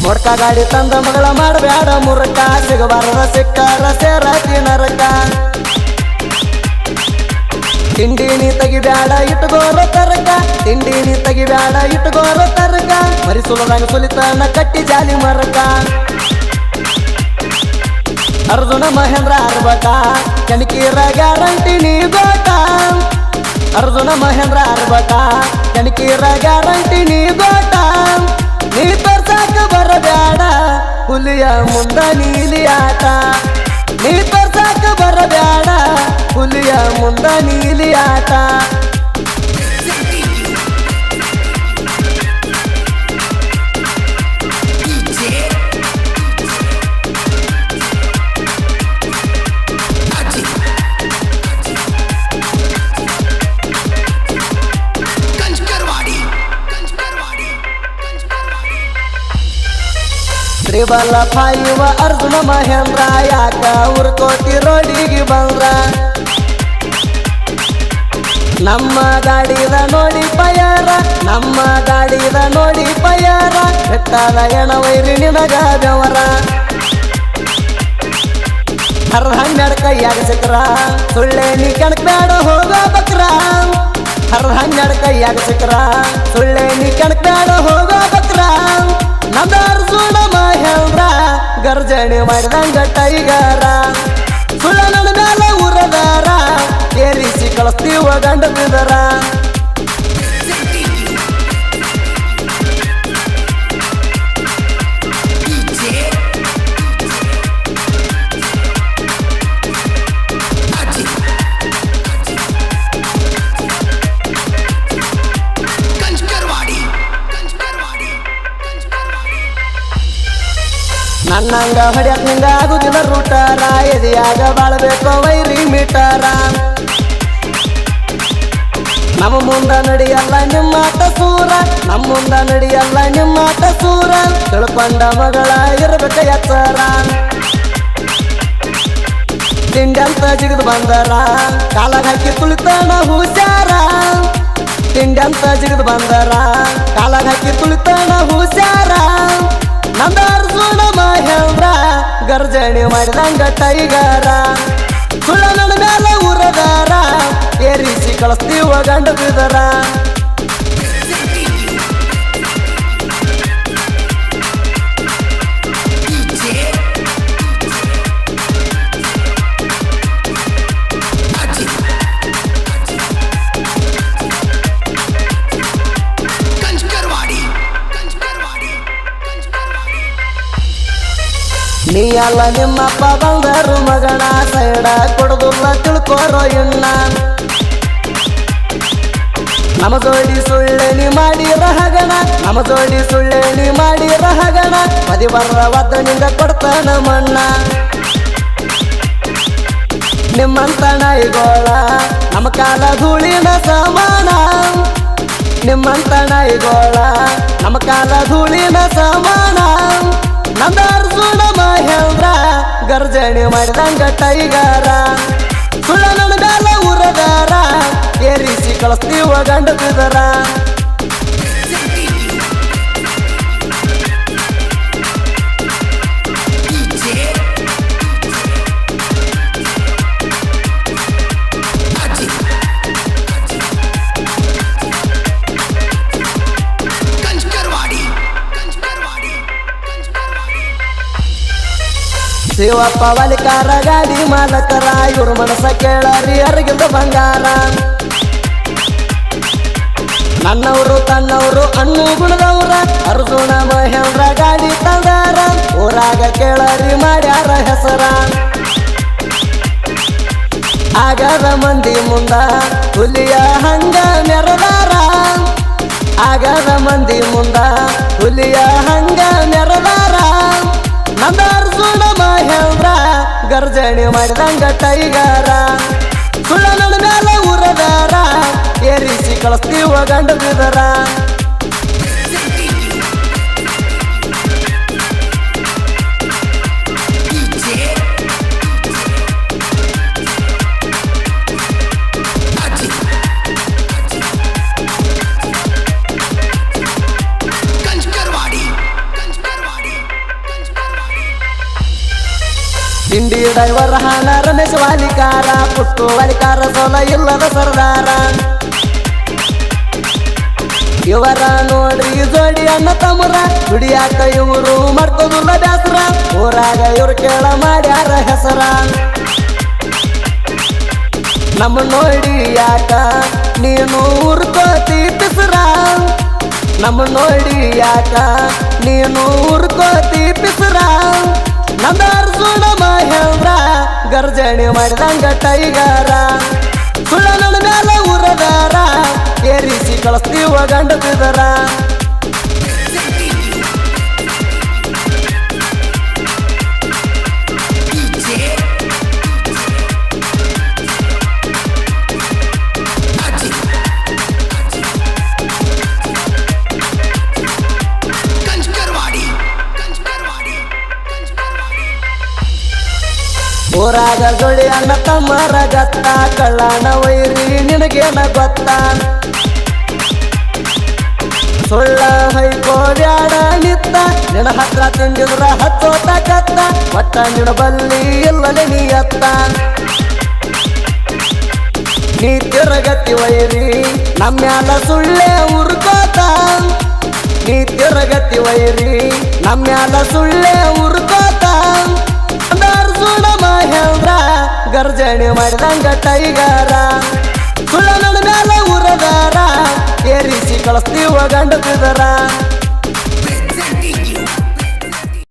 ಮೊಡ್ಕ ಗಾಡಿ ತಂದ ಮಗಳ ಮಾಡಬೇಡ ಮುರುಕ ಸಿಗಬಾರದ ಸಿಕ್ಕಾರ ಸೇರತಿ ನರಕ ತಿಂಡಿ ನೀ ತೆಗಿಬ್ಯಾಡ ಇಟ್ಕೋರ ತರಕ ತಿಂಡಿ ನೀ ತೆಗಿಬ್ಯಾಡ ಇಟ್ಕೋರ ತರಕ ಮರಿಸುಲದಾಗ ಸುಲಿತನ ಕಟ್ಟಿ ಜಾಲಿ ಮರಕ ಅರ್ಜುನ ಮಹೇಂದ್ರ ಅರ್ಬಕ ಕಣಕೀರ ಗ್ಯಾರಂಟಿ ನೀ ಗೋಟ ಅರ್ಜುನ ಮಹೇಂದ್ರ ಅರ್ಬಕ ಕಣಕೀರ ಗ್ಯಾರಂಟಿ ನೀ ಗೋಟ ನೀ ತೋರ್ಸಾಕ ಬರಬ್ಯಾಡ ಹುಲಿಯ ಮುಂದ ನೀಲಿ ಆಟ ನೀ ತೋರ್ಸಾಕ ಬರಬ್ಯಾಡ ಹುಲಿಯ ಮುಂದ ನೀಲಿ ಆಟ ತ್ರಿಬಲ ಪಾಯುವ ಅರ್ಜುನ ಮಹೇಂದ್ರ ಯಾಕ ಉರ್ಕೋತಿ ರೋಡಿಗೆ ಬಂದ್ರ ನಮ್ಮ ಗಾಡಿದ ನೋಡಿ ಪಯರ ನಮ್ಮ ಗಾಡಿದ ನೋಡಿ ಪಯರ ಬೆಟ್ಟದ ಎಣವೈರಿ ನಿನಗ ಬೆವರ ಹರ 12 ಕೈಯಾಗ ಸಿಕ್ರ ಸುಳ್ಳೆ ನೀ ಕಣಕ್ ಬೇಡ ಹೋಗ ಬಕ್ರ ಹರ 12 ಕೈಯಾಗ ಸಿಕ್ರ ಸುಳ್ಳೆ ನೀ ಕಣಕ್ ಬೇಡ ಹೋಗ ಬಕ್ರ ನಮ್ಮ ಅರ್ಜುನ ಮಹೇಂದ್ರ ಗರ್ಜನೆ ಮಾಡಿದಂಗ ಟೈಗರ ಸುಳ್ಳ ನನ್ನ ಮೇಲೆ ಉರದಾರ ಏರಿಸಿ ಕಳಿಸ್ತೀವ ಗಂಡ ಬಿದರ ನನ್ನಂಗ ಹೊಡ್ಯಾಕ ನಿಂಗ ಆಗುದಿಲ್ಲ ರೂಟಾರ ಎದೆಯಾಗ ಬಾಳ್ಬೇಕು ವೈರಿ ಮೀಟಾರ ನಮ್ಮ ಮುಂದ ನಡಿಯಲ್ಲ ನಿಮ್ಮಾಟ ಸೂರ ನಮ್ಮ ಮುಂದ ನಡಿಯಲ್ಲ ನಿಮ್ಮಾಟ ಸೂರ ತಿಳ್ಕೊಂಡ ಮಗಳ ಇರ್ಬೇಕ ಎಚ್ಚರ ತಿಂಡಿ ಅಂತ ಜಿಗಿದು ಬಂದರ ಕಾಲಾಗ ಹಾಕಿ ತುಳಿತಾನ ಹುಷಾರ ತಿಂಡಿ ಅಂತ ಜಿಗಿದು ಬಂದರ ಕಾಲಾಗ ಹಾಕಿ ತುಳಿತಾನ ಹುಷಾರ ನಮ್ಮ ಅರ್ಜುನ ಮಹೇಂದ್ರ ಗರ್ಜನೆ ಮಾಡಿದಂಗ ಟೈಗರ ಸುಳ್ಳ ನನ್ನ ಮೇಲೆ ಉರದಾರ ಏರಿಸಿ ಕಳಿಸ್ತೀವ ಗಂಡ ಬಿದರ ನೀ ಅಲ್ಲ ನಿಮ್ಮಪ್ಪ ಬಂದರು ಮಗನ ಸೈಡ ಕೊಡುದಿಲ್ಲ ತಿಳ್ಕೋರೋ ಇನ್ನ ನಮ್ಮ ಜೋಡಿ ಸುಳ್ಳೆ ನೀ ಮಾಡಿರ ಹಗಣ ನಮ್ಮ ಜೋಡಿ ಸುಳ್ಳೆ ನೀ ಮಾಡಿರ ಹಗಣ ಮದಿ ಬರ್ರ ಒದ್ದ ನಿಂಗ ಕೊಡ್ತಾನ ಮಣ್ಣ ನಿಮ್ಮಂತ ನಾಯಿಗೋಳ ನಮ್ಮ ಕಾಲ ಧೂಳಿನ ಸಮಾನ ನಿಮ್ಮಂತ ನಾಯಿಗೋಳ ನಮ್ಮ ಕಾಲ ಧೂಳಿನ ಸಮಾನ ನಮ್ಮ ಅರ್ಜುನ ಮಹೇಂದ್ರ ಗರ್ಜನೆ ಮಾಡಿದಂಗ ಟೈಗರ ಸುಳ್ಳ ನನ್ನ ಮೇಲೆ ಉರದಾರ ಏರಿಸಿ ಕಳಿಸ್ತೀವ ಗಂಡ ಬಿದರ ಶಿವಪ್ಪ ವಲಿಕಾರ ಗಾಡಿ ಮಾಲಕರ ಇವ್ರ ಮನಸ ಕೇಳರಿ ಅರಗಿಂದ ಬಂಗಾರ ನನ್ನವರು ತನ್ನವರು ಅಣ್ಣು ಗುಣದವ್ರ ಅರ್ಜುನ ಮಹೇಂದ್ರ ಗಾಡಿ ತಂದಾರ ಊರಾಗ ಕೇಳರಿ ಮಾಡ್ಯಾರ ಹೆಸರ ಆಗದ ಮಂದಿ ಮುಂದ ಹುಲಿಯ ಹಂಗ ಮೆರದಾರ ಆಗದ ಮಂದಿ ಮುಂದ ಹುಲಿಯ ಹಂಗ ಮೆರದಾರ ನಮ್ಮ ಅರ್ಜುನ ಮಹೇಂದ್ರ ಗರ್ಜನೆ ಮಾಡಿದಂಗ ಟೈಗರ ಸುಳ್ಳ ನನ್ನ ಮೇಲೆ ಉರದಾರ ಏರಿಸಿ ಕಳಿಸ್ತೀವ ಗಂಡ ಬಿದರ कंचकरवाड़ी ಡೈವರ್ ಹಾನ ರಮೇಶ್ ವಾಲಿಕಾರ ಪುಟ್ಟು ವಾಲಿಕಾರ ಸೋಲ ಇಲ್ಲದ ಸರ್ದಾರ ಇವರ ನೋಡ್ರಿ ಜೋಡಿ ಅಣ್ಣ ತಮ್ಮರ ದುಡಿಯಾಕ ಇವರು ಮಾಡ್ಕೋದಿಲ್ಲ ಬ್ಯಾಸರ ಊರಾಗ ಇವ್ರು ಕೇಳ ಮಾಡ್ಯಾರ ಹೆಸರ ನಮ್ಮ ನೋಡಿ ಯಾಕ ನೀನು ಉರ್ಕೋತಿ ಪಿಸರ ನಮ್ಮ ನೋಡಿ ಯಾಕ ನೀನು ಉರ್ಕೋತಿ ಪಿಸರ ನಂದ ಅರ್ಜುನ ಮಹೇಂದ್ರ ಗರ್ಜಣಿ ಮಾಡಿದಂಗ ಟೈಗರ ಸುಳ್ಳ ನನ್ನ ಮೇಲೆ ಉರದಾರ ಏರಿಸಿ ಕಳಿಸ್ತೀವ ಗಂಡ ಬಿದರ ಊರಾಗ ಜೋಡಿ ಅಣ್ಣ ತಮ್ಮರ ಗತ್ತ ಕಳ್ಳನ ವೈರಿ ನಿನಗೇನ ಗೊತ್ತ ಸುಳ್ಳ ಹೈಕೋಡ್ಯಾಡ ನಿತ್ತ ನಿನ್ನ ಹತ್ರ ತಿಂದಿದ್ರ ಹಚ್ಚೋತ ಕತ್ತ ಒಟ್ಟ ನಿನ್ನ ಬಲ್ಲಿ ಇಲ್ಲಲೆ ನೀ ಅತ್ತ ನೀ ತಿರಗತಿ ವೈರಿ ನಮ್ಮ್ಯಾಲ ಸುಳ್ಳೆ ಉರ್ಕೋತ ನೀ ತಿರಗತಿ ವೈರಿ ನಮ್ಮ್ಯಾಲ ಸುಳ್ಳೆ ಉರ್ಕೋತ ಅರ್ಜುನ ಮಹೇಂದ್ರ ಗರ್ಜಣಿ ಮಾಡಿದಂಗ ಟೈಗರ ಸುಳ್ಳ ನನ್ನ ಮೇಲೆ ಉರದಾರ ಏರಿಸಿ ಕಳಿಸ್ತೀವ ಗಂಡ ಬಿದರ